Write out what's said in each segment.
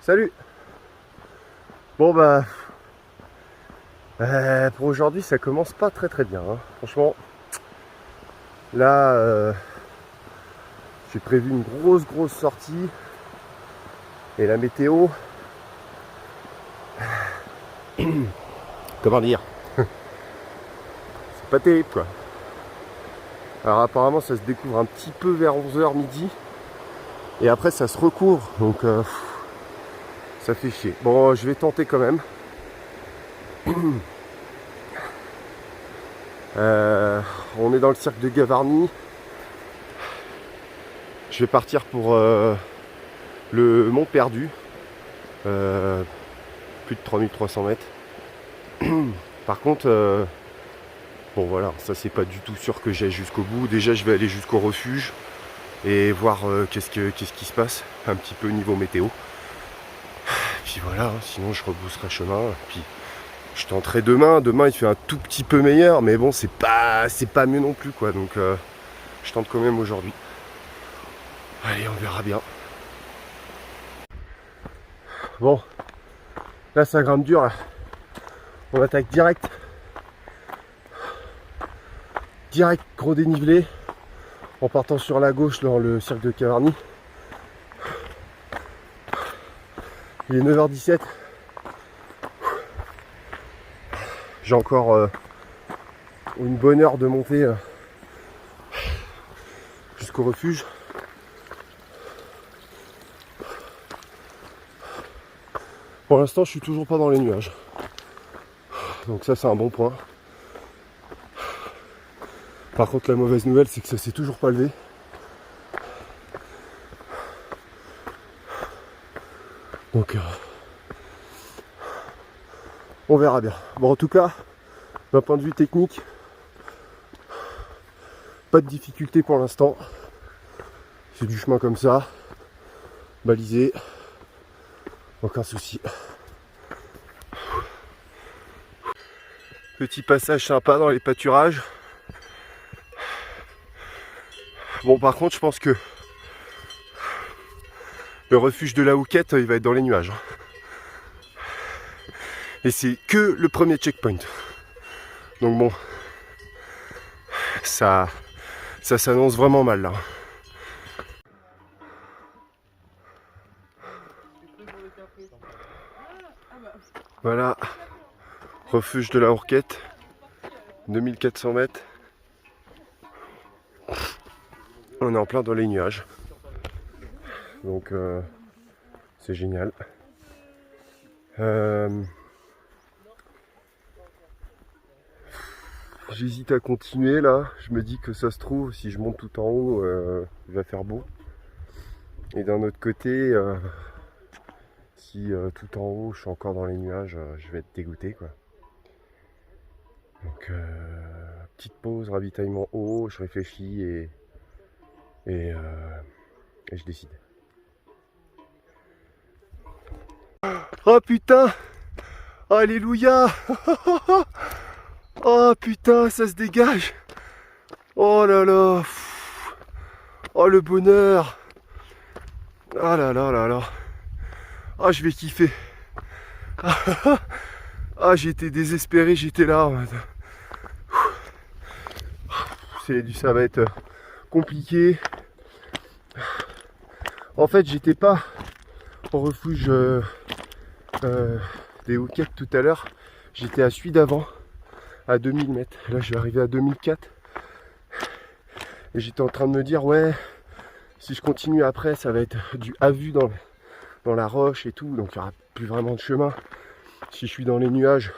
Salut. Bon bah pour aujourd'hui ça commence pas très bien hein. Franchement là j'ai prévu une grosse sortie et la météo comment dire c'est pas terrible quoi. Alors apparemment ça se découvre un petit peu vers 11h midi et après ça se recouvre donc ça fait chier. Bon je vais tenter quand même. On est dans le cirque de Gavarnie. Je vais partir pour le Mont Perdu. Plus de 3300 mètres. Par contre, bon voilà, ça c'est pas du tout sûr que j'aille jusqu'au bout. Déjà je vais aller jusqu'au refuge et voir qu'est-ce qui se passe un petit peu au niveau météo. Puis voilà, sinon je rebousserai chemin. Puis je tenterai demain. Demain il fait un tout petit peu meilleur, mais bon c'est pas mieux non plus quoi. Donc je tente quand même aujourd'hui. Allez, on verra bien. Bon, là ça grimpe dur là. On attaque direct. Direct gros dénivelé. En partant sur la gauche dans le cirque de Gavarnie. Il est 9h17. J'ai encore une bonne heure de montée jusqu'au refuge. Pour l'instant, je suis toujours pas dans les nuages. Donc ça, c'est un bon point. Par contre, la mauvaise nouvelle, c'est que ça s'est toujours pas levé. Donc, on verra bien. Bon, en tout cas, d'un point de vue technique, pas de difficulté pour l'instant. C'est du chemin comme ça, balisé, aucun souci. Petit passage sympa dans les pâturages. Bon, par contre, je pense que le refuge de la Houquette, il va être dans les nuages. Et c'est que le premier checkpoint. Donc bon, ça s'annonce vraiment mal là. Voilà, refuge de la Houquette, 2400 mètres. On est en plein dans les nuages. Donc c'est génial. J'hésite à continuer là. Je me dis que ça se trouve, si je monte tout en haut, il va faire beau. Et d'un autre côté, si tout en haut je suis encore dans les nuages, je vais être dégoûté quoi. Donc petite pause, ravitaillement haut, je réfléchis et je décide. Oh putain! Alléluia! Oh putain, ça se dégage! Oh là là! Oh le bonheur! Ah là là là là! Ah je vais kiffer! Ah j'étais désespéré, j'étais là en mode... Ça va être compliqué. En fait j'étais pas au refuge des Houquettes tout à l'heure. J'étais à celui d'avant, à 2000 mètres. Là je vais arriver à 2004. Et j'étais en train de me dire ouais, si je continue après ça va être du à vue dans la roche et tout. Donc il n'y aura plus vraiment de chemin. Si je suis dans les nuages,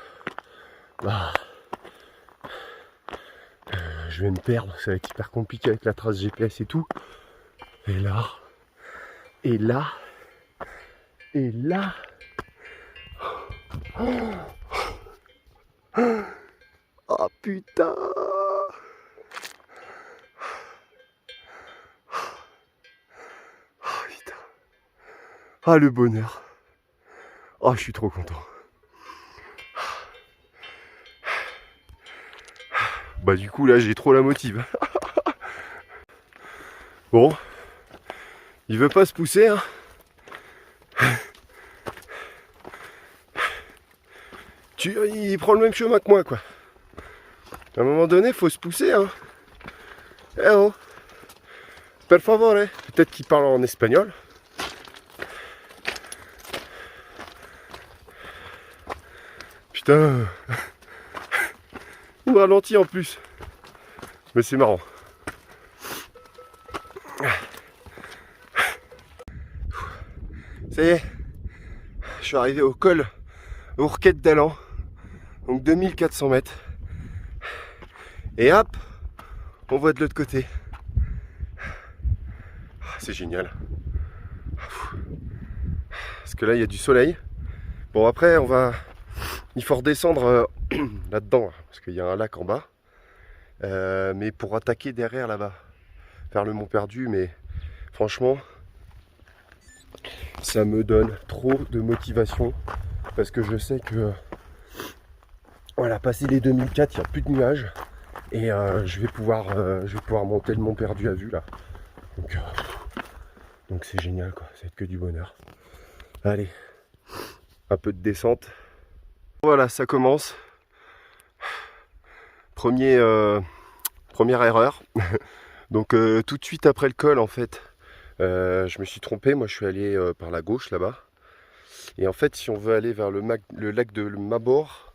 bah je vais me perdre, ça va être hyper compliqué avec la trace GPS et tout. Et là, et là, et là. Oh putain. Oh putain. Ah le bonheur. Oh je suis trop content. Bah du coup là j'ai trop la motive. Bon, il veut pas se pousser hein. Il prend le même chemin que moi, quoi. À un moment donné, faut se pousser, hein. Eh oh, per favore. Peut-être qu'il parle en espagnol. Putain. Il me ralentit en plus. Mais c'est marrant. Ça y est. Je suis arrivé au col Ourquette d'Allan. Donc 2400 mètres. Et hop, on voit de l'autre côté. C'est génial. Parce que là, il y a du soleil. Bon, après, il faut redescendre là-dedans, parce qu'il y a un lac en bas. Mais pour attaquer derrière là-bas, vers le Mont Perdu, mais franchement, ça me donne trop de motivation. Parce que je sais que, voilà, passer les 2004, il n'y a plus de nuages. Et je vais pouvoir monter le Mont Perdu à vue là. Donc c'est génial, quoi. Ça va être que du bonheur. Allez, un peu de descente. Voilà, ça commence. Première erreur. Donc tout de suite après le col, en fait, je me suis trompé. Moi, je suis allé par la gauche là-bas. Et en fait, si on veut aller vers le lac de Mabor,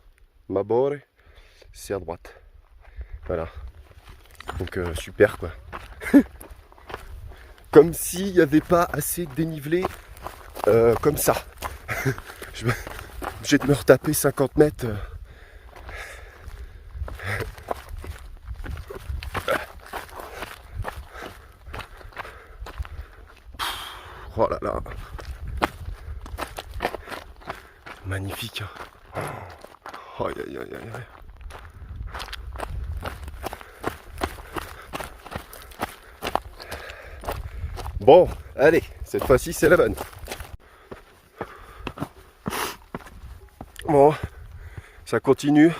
c'est à droite. Voilà. Donc super, quoi. Comme s'il n'y avait pas assez de dénivelé comme ça. Je vais obligé de me retaper 50 mètres. Oh là là. Magnifique. Hein. Oh, aïe, aïe, aïe, aïe. Bon, allez, cette fois-ci c'est la bonne. Bon, ça continue.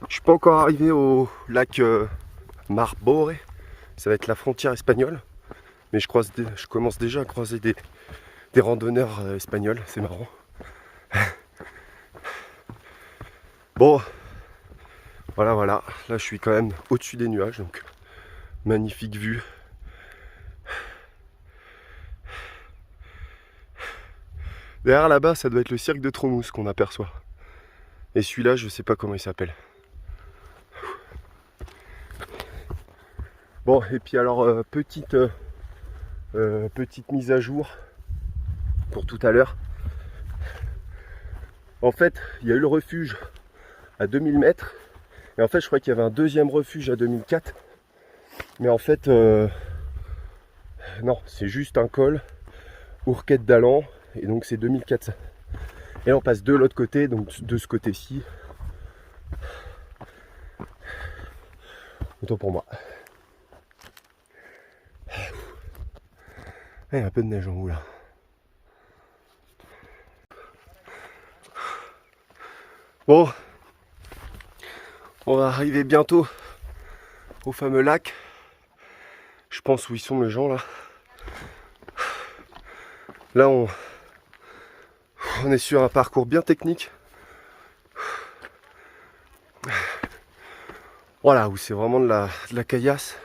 Je suis pas encore arrivé au lac Marbore. Ça va être la frontière espagnole. Mais je commence déjà à croiser des randonneurs espagnols. C'est marrant. Bon, voilà. Là, je suis quand même au-dessus des nuages. Donc, magnifique vue. Derrière là-bas, ça doit être le cirque de Tromousse qu'on aperçoit. Et celui-là, je sais pas comment il s'appelle. Bon, et puis alors, petite mise à jour pour tout à l'heure. En fait, il y a eu le refuge à 2000 mètres. Et en fait, je crois qu'il y avait un deuxième refuge à 2004. Mais en fait, non, c'est juste un col, Ourquette d'Allan. Et donc c'est 2400. Et là, on passe de l'autre côté, donc de ce côté-ci. Autant pour moi. Il y a un peu de neige en haut là. Bon, on va arriver bientôt au fameux lac. Je pense où ils sont les gens là. Là, on est sur un parcours bien technique. Voilà, où c'est vraiment de la caillasse.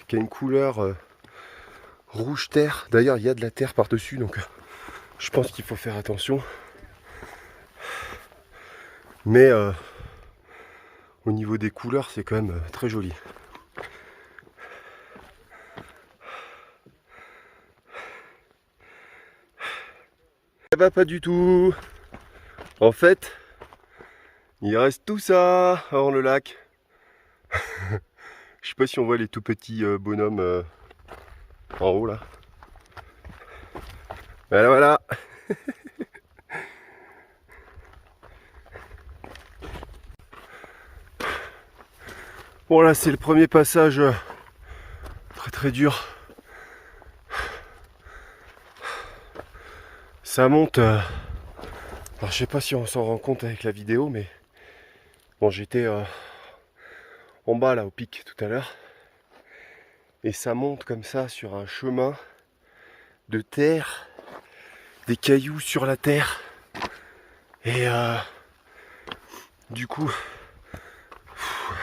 Qui a une couleur rouge terre. D'ailleurs, il y a de la terre par-dessus, donc je pense qu'il faut faire attention. Mais au niveau des couleurs, c'est quand même très joli. Eh ben, pas du tout. En fait, il reste tout ça avant le lac. Je sais pas si on voit les tout petits bonhommes en haut là. Voilà. Bon là c'est le premier passage très dur. Ça monte. Alors je sais pas si on s'en rend compte avec la vidéo, mais bon j'étais en bas là au pic tout à l'heure. Et ça monte comme ça sur un chemin de terre, des cailloux sur la terre. Et du coup,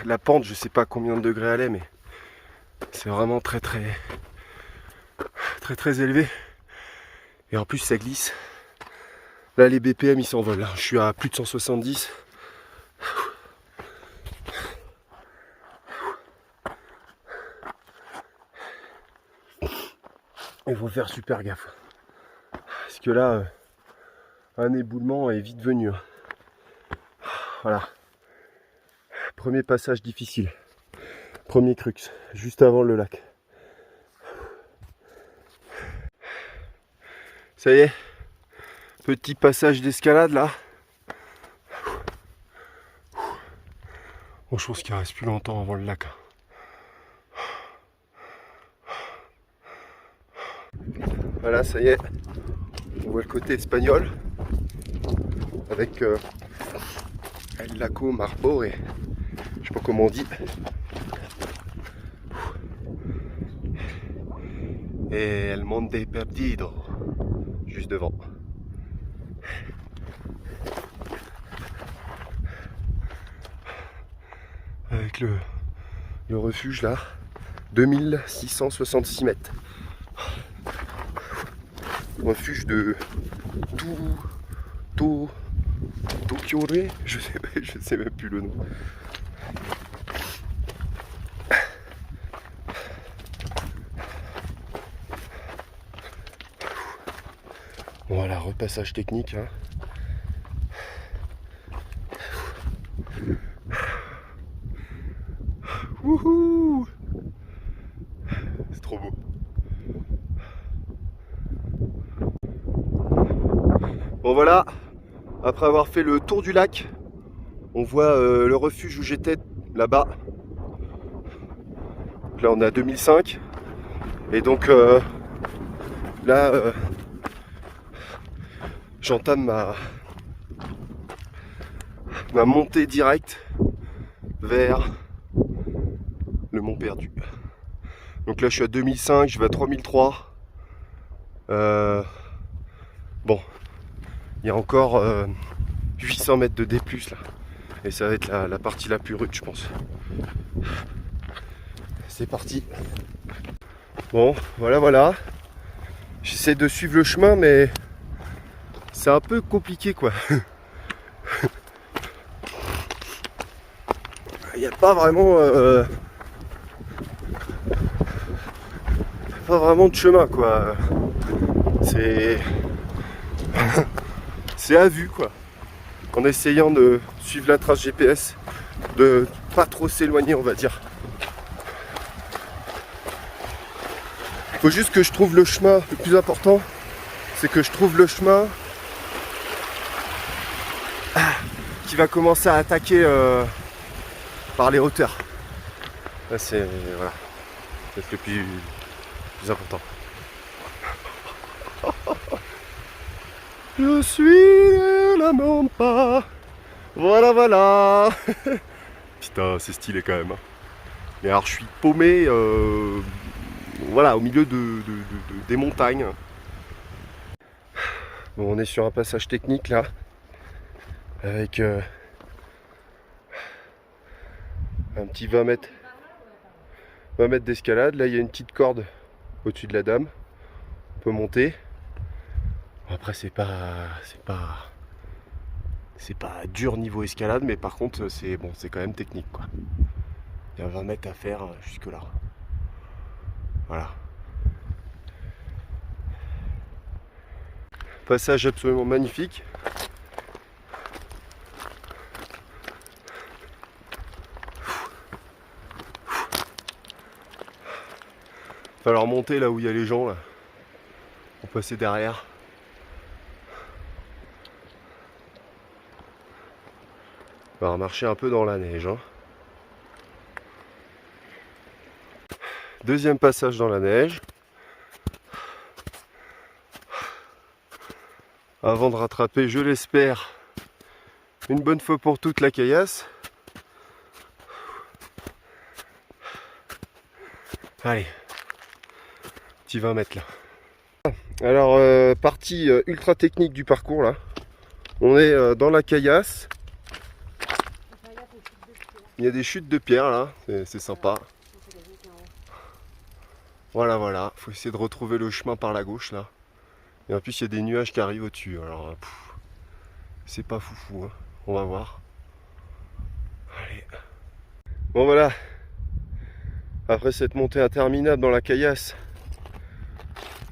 la pente, je sais pas combien de degrés elle est, mais c'est vraiment très élevé. Et en plus ça glisse. Là les BPM ils s'envolent. Je suis à plus de 170. Il faut faire super gaffe. Parce que là, un éboulement est vite venu. Voilà. Premier passage difficile. Premier crux, juste avant le lac. Ça y est, petit passage d'escalade là. Bon, je pense qu'il reste plus longtemps avant le lac. Voilà, ça y est, on voit le côté espagnol avec El Lago Marbore, je sais pas comment on dit. Et El Monte Perdido, juste devant. Avec le refuge là, 2666 mètres. Refuge de Tokyore, je sais même plus le nom. Voilà, repassage technique. Hein. Wouhou! C'est trop beau. Bon voilà, après avoir fait le tour du lac, on voit le refuge où j'étais là-bas. Là on est à 2005. Et donc là j'entame ma montée directe vers le Mont Perdu. Donc là je suis à 2005, je vais à 3003. Bon, il y a encore 800 mètres de D+, là. Et ça va être la partie la plus rude, je pense. C'est parti. Bon, voilà. J'essaie de suivre le chemin, mais c'est un peu compliqué, quoi. Il n'y a pas vraiment... pas vraiment de chemin, quoi. C'est... c'est à vue, quoi. En essayant de suivre la trace GPS, de pas trop s'éloigner, on va dire. Faut juste que je trouve le chemin. Le plus important, c'est que je trouve le chemin qui va commencer à attaquer par les hauteurs. Là, c'est voilà, c'est le plus important. Je suis la Mampa. Voilà. Putain, c'est stylé quand même. Hein. Mais alors, je suis paumé. Voilà, au milieu des montagnes. Bon, on est sur un passage technique là, avec un petit 20 mètres d'escalade. Là, il y a une petite corde au-dessus de la dame. On peut monter. Après, c'est pas dur niveau escalade, mais par contre, c'est bon, c'est quand même technique, quoi. Il y a 20 mètres à faire jusque là. Voilà. Passage absolument magnifique. Il va falloir monter là où il y a les gens là. Pour passer derrière. On va marcher un peu dans la neige. Hein. Deuxième passage dans la neige. Avant de rattraper, je l'espère, une bonne fois pour toutes la caillasse. Allez, petit 20 mètres là. Alors, partie ultra technique du parcours là. On est dans la caillasse. Il y a des chutes de pierre là, c'est sympa. Voilà, voilà. Faut essayer de retrouver le chemin par la gauche là. Et en plus, il y a des nuages qui arrivent au-dessus. Alors, c'est pas foufou. Hein. On va voir. Allez. Bon, voilà. Après cette montée interminable dans la caillasse,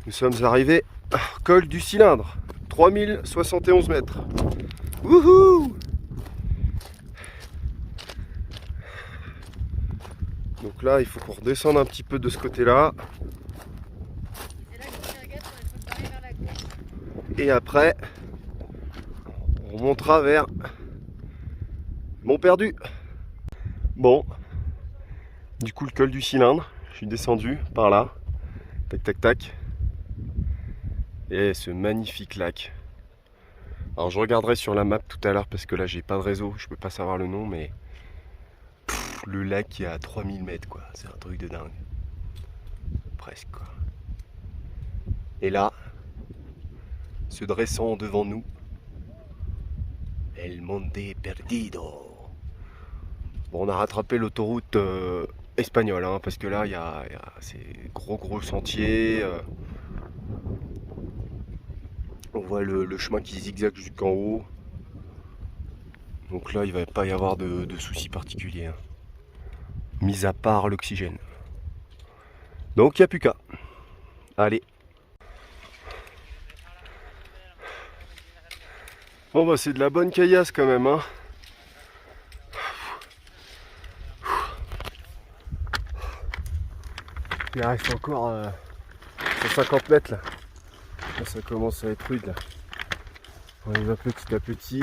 nous sommes arrivés au col du Cylindre. 3071 mètres. Wouhou! Donc là, il faut qu'on redescende un petit peu de ce côté-là. Et après, on montera vers Montperdu. Bon, du coup, le col du Cylindre, je suis descendu par là. Tac, tac, tac. Et ce magnifique lac. Alors, je regarderai sur la map tout à l'heure parce que là, j'ai pas de réseau, je peux pas savoir le nom, mais le lac qui est à 3000 mètres, quoi. C'est un truc de dingue. Presque, quoi. Et là, se dressant devant nous, El Monte Perdido. Bon, on a rattrapé l'autoroute espagnole, hein, parce que là, il y a ces gros sentiers. On voit le chemin qui zigzague jusqu'en haut. Donc là, il ne va pas y avoir de soucis particuliers. Hein. Mis à part l'oxygène. Donc, il n'y a plus qu'à. Allez. Bon, bah, c'est de la bonne caillasse quand même. Hein. Il reste encore 150 mètres là. Là. Ça commence à être rude là. On y va petit à petit.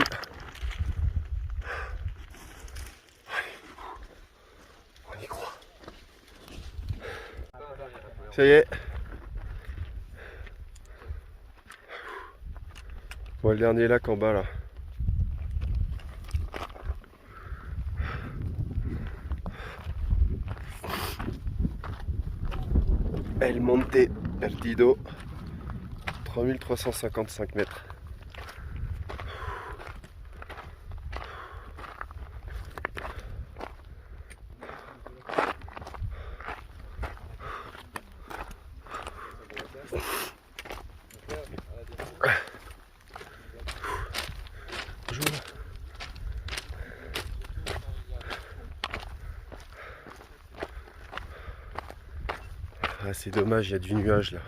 On y croit. Ça y est. On voit le dernier lac en bas là. El Monte Perdido, 3355 mètres. Ah, c'est dommage, il y a du nuage là.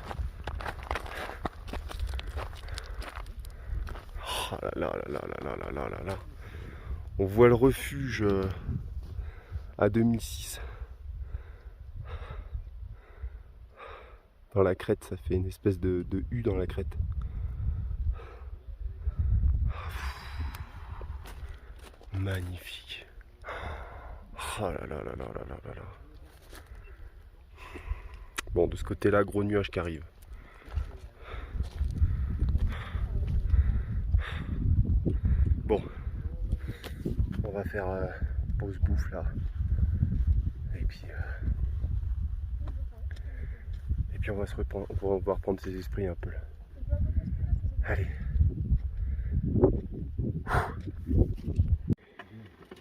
Oh là là là là là là là là là. On voit le refuge à 2006. Dans la crête, ça fait une espèce de U dans la crête. Magnifique. Oh là là là là là là là là. Bon, de ce côté-là, gros nuage qui arrive. Bon, on va faire pause bouffe là. Et puis on va se reprendre, on va pouvoir prendre ses esprits un peu là. Allez.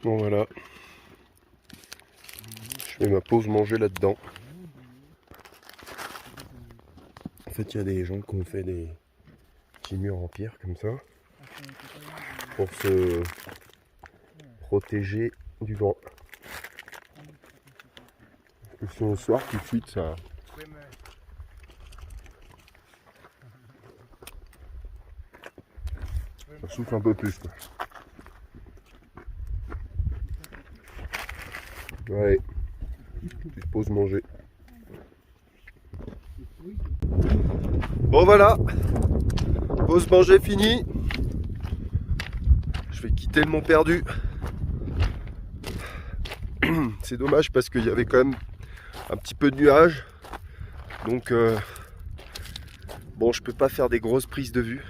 Bon voilà. Je fais ma pause manger là-dedans. En fait, il y a des gens qui ont fait des petits murs en pierre comme ça pour se protéger du vent. Parce que si on sort tout de suite, ça souffle un peu plus, quoi. Ouais, petite pause manger. Bon voilà, pause manger finie. Je vais quitter le Montperdu. C'est dommage parce qu'il y avait quand même un petit peu de nuages. Donc bon, je peux pas faire des grosses prises de vue.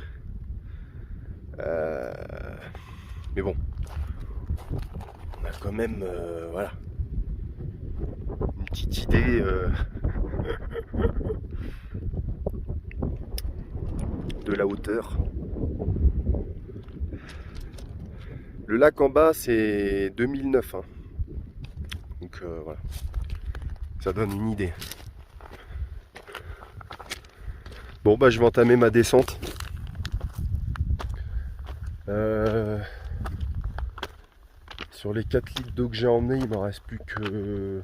Mais bon, on a quand même voilà, une petite idée de la hauteur. Le lac en bas, c'est 2009. Hein. Donc voilà, ça donne une idée. Bon bah je vais entamer ma descente. Sur les 4 litres d'eau que j'ai emmené, il m'en reste plus que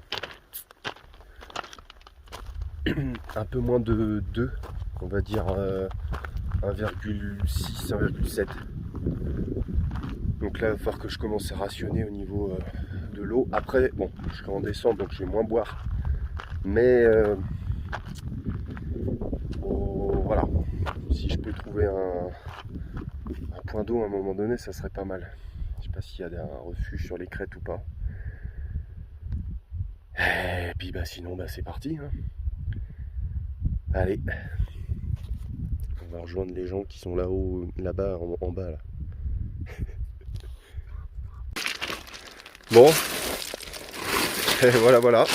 un peu moins de 2, on va dire 1,6, 1,7. Donc là, il va falloir que je commence à rationner au niveau de l'eau. Après, bon, je serai en descente, donc je vais moins boire. Mais voilà, si je peux trouver un point d'eau à un moment donné, ça serait pas mal. Je sais pas s'il y a un refuge sur les crêtes ou pas. Et puis bah sinon bah c'est parti. Hein. Allez. On va rejoindre les gens qui sont là-haut, là-bas, en bas là. Bon. Et voilà.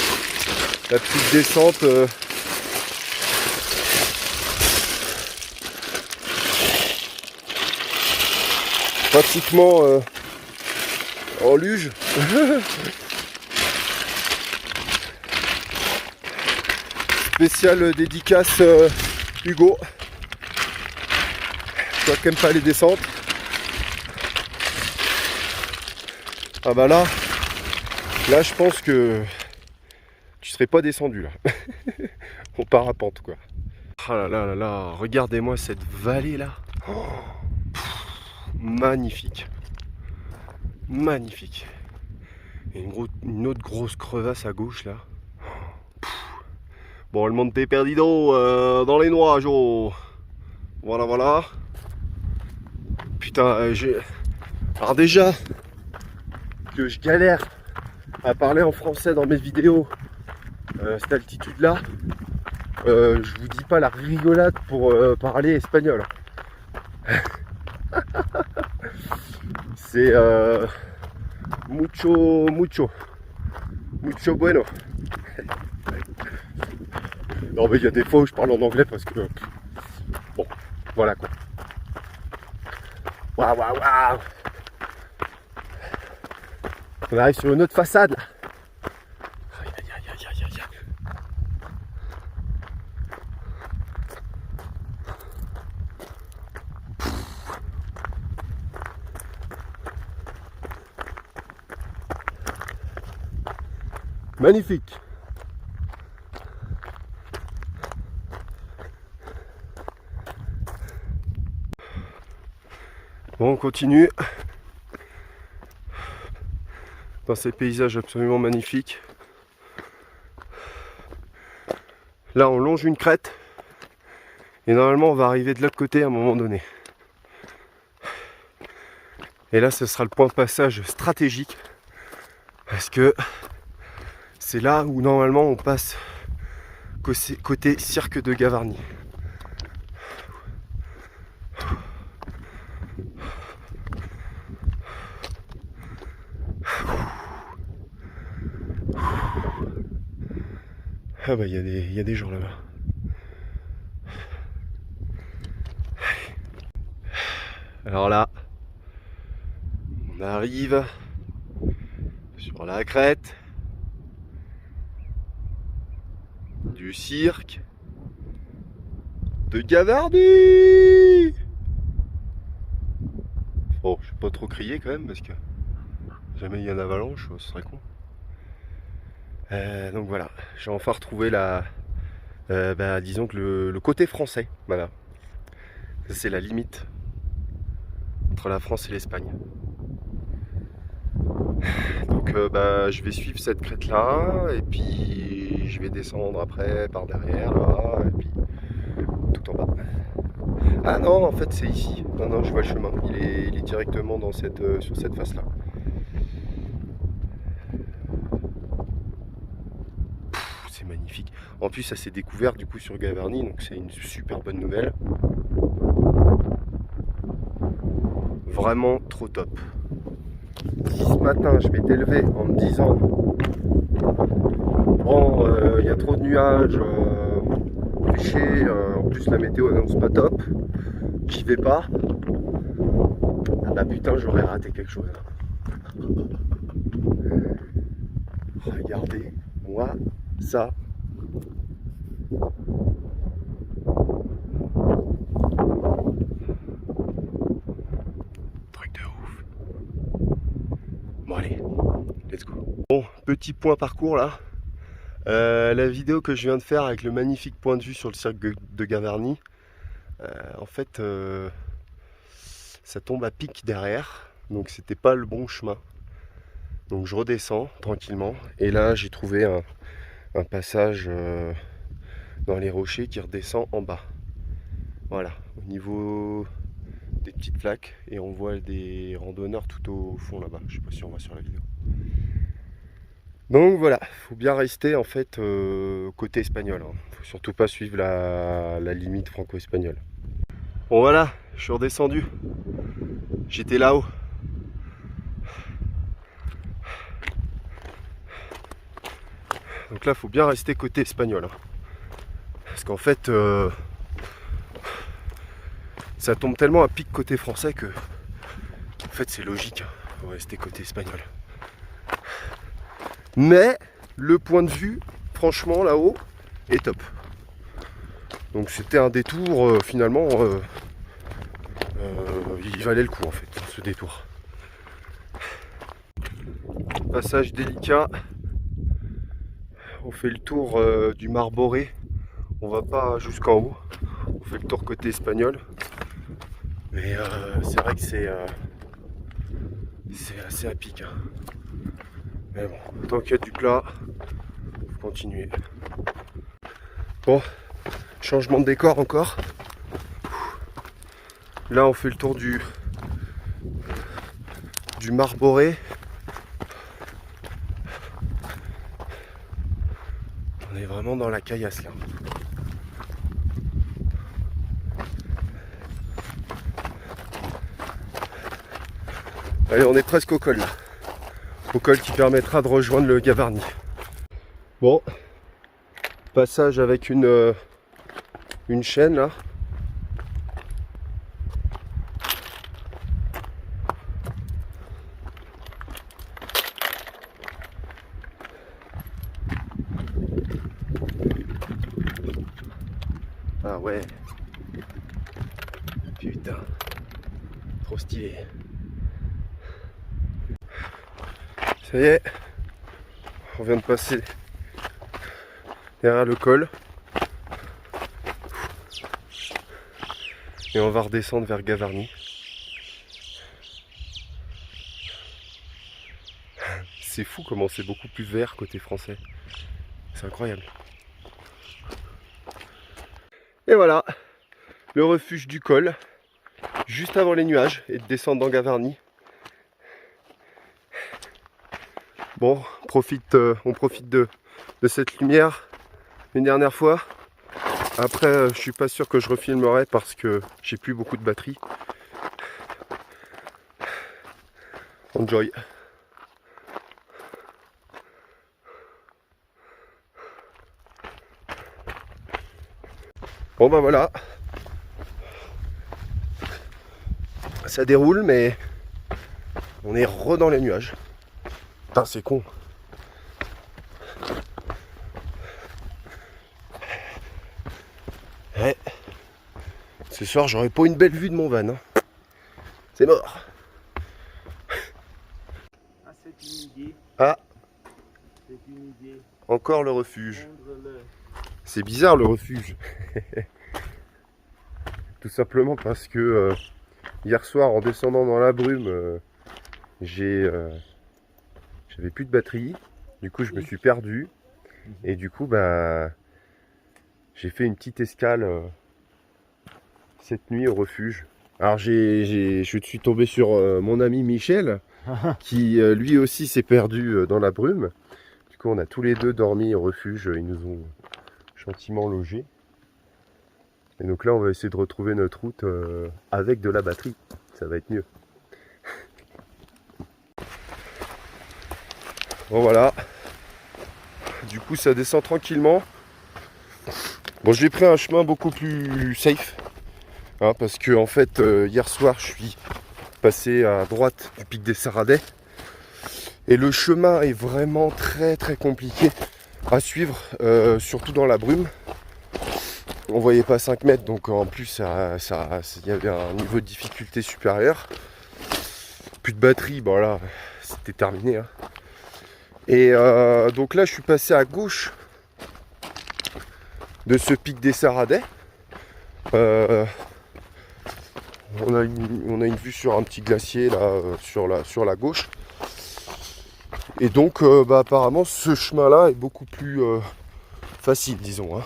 La petite descente. Pratiquement en luge. Spécial dédicace Hugo. Toi qui n'aimes pas les descentes. Ah bah là je pense que tu serais pas descendu là. On parapente quoi. Ah là, regardez-moi cette vallée là. Oh, magnifique. Magnifique. Et une autre grosse crevasse à gauche là. Bon, le Monte Perdido dans les nuages. Oh. Voilà. Putain, alors déjà que je galère à parler en français dans mes vidéos, cette altitude là, je vous dis pas la rigolade pour parler espagnol. C'est mucho bueno. Non mais il y a des fois où je parle en anglais parce que bon, voilà quoi. Waouh. On arrive sur une autre façade là. Aïe. Magnifique. Bon, on continue dans ces paysages absolument magnifiques. Là, on longe une crête et normalement, on va arriver de l'autre côté à un moment donné. Et là, ce sera le point de passage stratégique parce que c'est là où normalement on passe côté cirque de Gavarnie. Ah bah il y a des gens là-bas. Alors là, on arrive sur la crête du cirque de Gavarnie. Bon, je vais pas trop crier quand même parce que jamais il y a une avalanche, ce serait con. Donc voilà, j'ai enfin retrouvé disons que le côté français, voilà. Ça, c'est la limite entre la France et l'Espagne. Donc je vais suivre cette crête là et puis je vais descendre après par derrière là et puis tout en bas. Ah non, en fait c'est ici. Non, je vois le chemin. Il est directement dans sur cette face là. C'est magnifique. En plus ça s'est découvert du coup sur Gavarnie, donc c'est une super bonne nouvelle. Vraiment trop top. Si ce matin je vais t'élever en me disant bon il y a trop de nuages, fiché, en plus la météo annonce pas top, j'y vais pas, ah bah putain j'aurais raté quelque chose. Regardez-moi ça. Truc de ouf. Bon allez, let's go. Bon, petit point parcours là. La vidéo que je viens de faire avec le magnifique point de vue sur le cirque de Gavarnie, en fait, ça tombe à pic derrière, donc c'était pas le bon chemin. Donc je redescends tranquillement, et là j'ai trouvé un passage dans les rochers qui redescend en bas. Voilà, au niveau des petites flaques, et on voit des randonneurs tout au fond là-bas. Je sais pas si on voit sur la vidéo. Donc voilà, faut bien rester en fait côté espagnol. Faut surtout pas suivre la limite franco-espagnole. Bon voilà, je suis redescendu. J'étais là-haut. Donc là, faut bien rester côté espagnol. Parce qu'en fait, ça tombe tellement à pic côté français que, en fait, c'est logique. Faut rester côté espagnol. Mais le point de vue, franchement, là-haut, est top. Donc c'était un détour, finalement, il valait le coup, en fait, ce détour. Passage délicat. On fait le tour du Marboré. On va pas jusqu'en haut. On fait le tour côté espagnol. Mais c'est vrai que c'est assez à pic. Hein. Mais bon, tant qu'il y a du plat, faut continuer. Bon, changement de décor encore. Là, on fait le tour du Marboré. On est vraiment dans la caillasse là. Allez, on est presque au col là. Au col qui permettra de rejoindre le Gavarnie. Bon, passage avec une chaîne là. Ah ouais. Putain. Trop stylé. Ça y est. On vient de passer derrière le col. Et on va redescendre vers Gavarnie. C'est fou comment c'est beaucoup plus vert côté français. C'est incroyable. Et voilà, le refuge du col, juste avant les nuages, et de descendre dans Gavarnie. Bon, on profite de cette lumière une dernière fois. Après, je suis pas sûr que je refilmerai parce que j'ai plus beaucoup de batterie. Enjoy. Bon bah voilà. Ça déroule mais on est dans les nuages. Putain, c'est con. Ouais. Ce soir j'aurai pas une belle vue de mon van. Hein. C'est mort. Ah, c'est une idée. Ah. C'est une idée. Encore le refuge. C'est bizarre le refuge. Tout simplement parce que hier soir en descendant dans la brume, j'avais plus de batterie. Du coup je me suis perdu. Et du coup bah j'ai fait une petite escale cette nuit au refuge. Alors je suis tombé sur mon ami Michel qui lui aussi s'est perdu dans la brume. Du coup on a tous les deux dormi au refuge. Ils nous ont gentiment logés. Et donc là on va essayer de retrouver notre route avec de la batterie. Ça va être mieux. Bon voilà. Du coup ça descend tranquillement. Bon, j'ai pris un chemin beaucoup plus safe. Hein, parce que en fait hier soir je suis passé à droite du pic des Sarradais. Et le chemin est vraiment très très compliqué à suivre, surtout dans la brume. On voyait pas 5 mètres, donc en plus il y avait un niveau de difficulté supérieur. Plus de batterie, bon là c'était terminé, hein. Et donc là je suis passé à gauche de ce pic des Saradets. On a une vue sur un petit glacier là, sur la gauche. Et donc apparemment ce chemin là est beaucoup plus facile, disons, hein.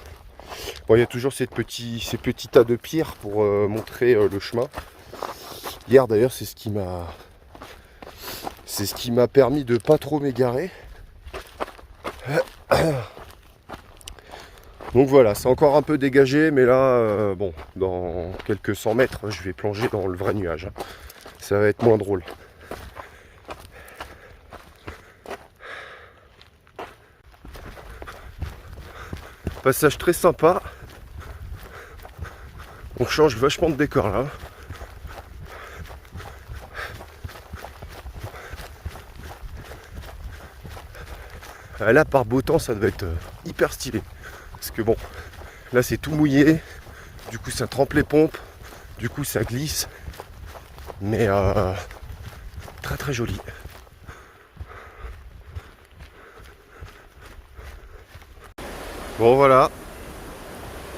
Bon, il y a toujours ces petits tas de pierres pour montrer le chemin. Hier d'ailleurs c'est ce qui m'a permis de pas trop m'égarer. Donc voilà, c'est encore un peu dégagé, mais là, bon, dans quelques 100 mètres, je vais plonger dans le vrai nuage, hein. Ça va être moins drôle. Passage très sympa. On change vachement de décor là. Là, par beau temps, ça doit être hyper stylé. Parce que bon, là c'est tout mouillé. Du coup, ça trempe les pompes. Du coup, ça glisse. Mais très très joli. Bon, voilà.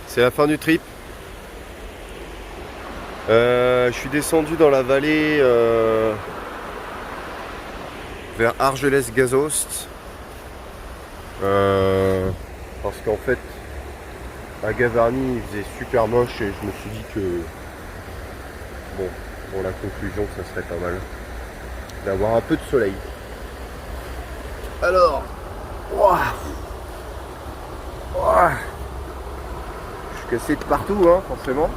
C'est la fin du trip. Je suis descendu dans la vallée vers Argelès-Gazost. Parce qu'en fait à Gavarnie il faisait super moche et je me suis dit que bon, pour la conclusion ça serait pas mal d'avoir un peu de soleil. Alors je suis cassé de partout, hein, forcément.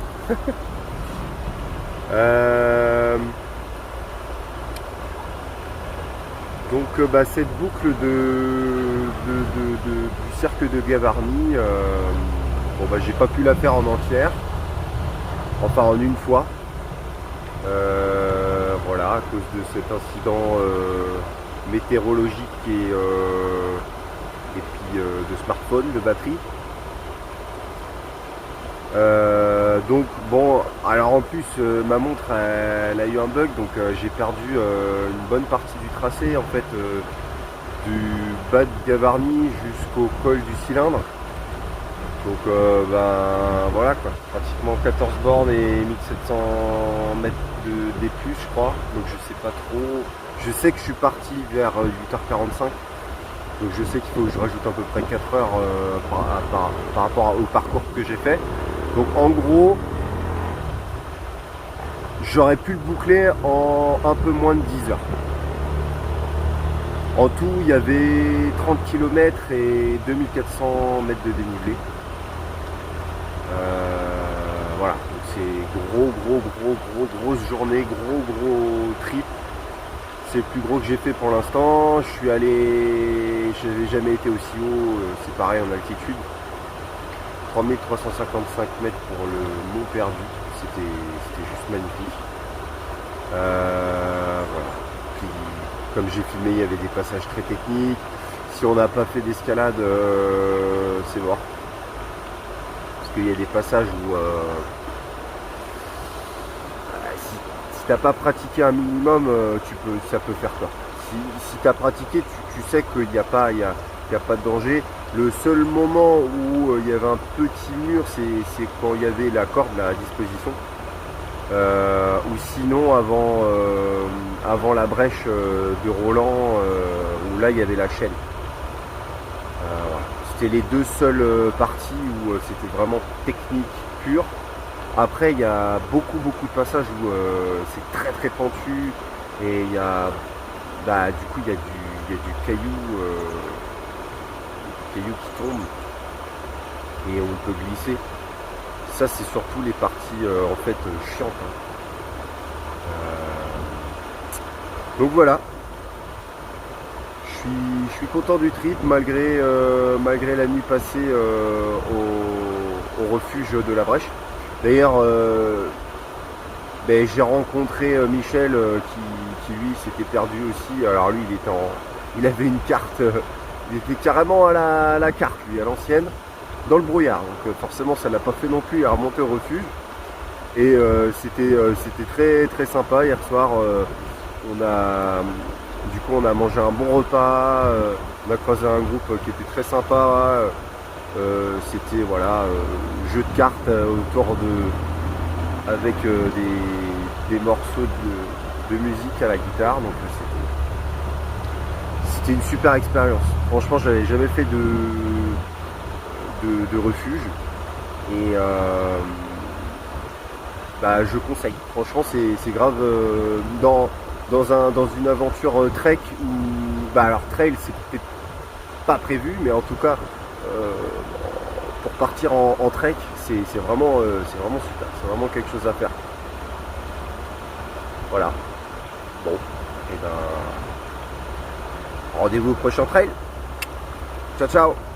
Donc cette boucle du cercle de Gavarnie, j'ai pas pu la faire en entière, enfin en une fois, voilà, à cause de cet incident météorologique et puis de smartphone, de batterie. Donc bon, alors en plus ma montre elle a eu un bug, donc j'ai perdu une bonne partie du tracé en fait, du bas de Gavarnie jusqu'au col du cylindre. Donc voilà quoi, pratiquement 14 bornes et 1700 mètres des plus je crois, donc je sais pas trop. Je sais que je suis parti vers 8h45, donc je sais qu'il faut que je rajoute à peu près 4 heures par rapport au parcours que j'ai fait. Donc en gros, j'aurais pu le boucler en un peu moins de 10 heures. En tout, il y avait 30 km et 2400 mètres de dénivelé. Voilà, donc c'est grosse journée, gros trip. C'est le plus gros que j'ai fait pour l'instant. Je n'avais jamais été aussi haut, c'est pareil en altitude. 3355 mètres pour le Mont Perdu, c'était juste magnifique. Voilà. Puis, comme j'ai filmé, il y avait des passages très techniques. Si on n'a pas fait d'escalade, c'est mort. Parce qu'il y a des passages où si t'as pas pratiqué un minimum, ça peut faire peur. Si tu as pratiqué, tu sais qu'il n'y a pas de danger. Le seul moment où il y avait un petit mur, c'est quand il y avait la corde à disposition. Ou sinon avant la brèche de Roland, où là il y avait la chaîne. Voilà. C'était les deux seules parties où c'était vraiment technique pure. Après il y a beaucoup de passages où c'est très pentu et il y a du coup il y a du caillou qui tombe et on peut glisser. Ça c'est surtout les parties en fait chiantes, hein. Donc voilà, je suis content du trip malgré la nuit passée au refuge de la Brèche. D'ailleurs j'ai rencontré Michel qui lui s'était perdu aussi. Alors lui il était il avait une carte, il était carrément à la carte, lui, à l'ancienne, dans le brouillard. Donc forcément, ça l'a pas fait non plus, il est remonté au refuge. Et c'était très très sympa hier soir. On a mangé un bon repas, on a croisé un groupe qui était très sympa. C'était voilà, jeu de cartes avec des morceaux de musique à la guitare. Donc c'était une super expérience. Franchement, j'avais jamais fait de refuge et je conseille. Franchement, c'est grave dans une aventure trek où alors trail c'était pas prévu, mais en tout cas pour partir en trek c'est vraiment super, c'est vraiment quelque chose à faire. Voilà. Bon, et ben rendez-vous au prochain trail. Ciao ciao.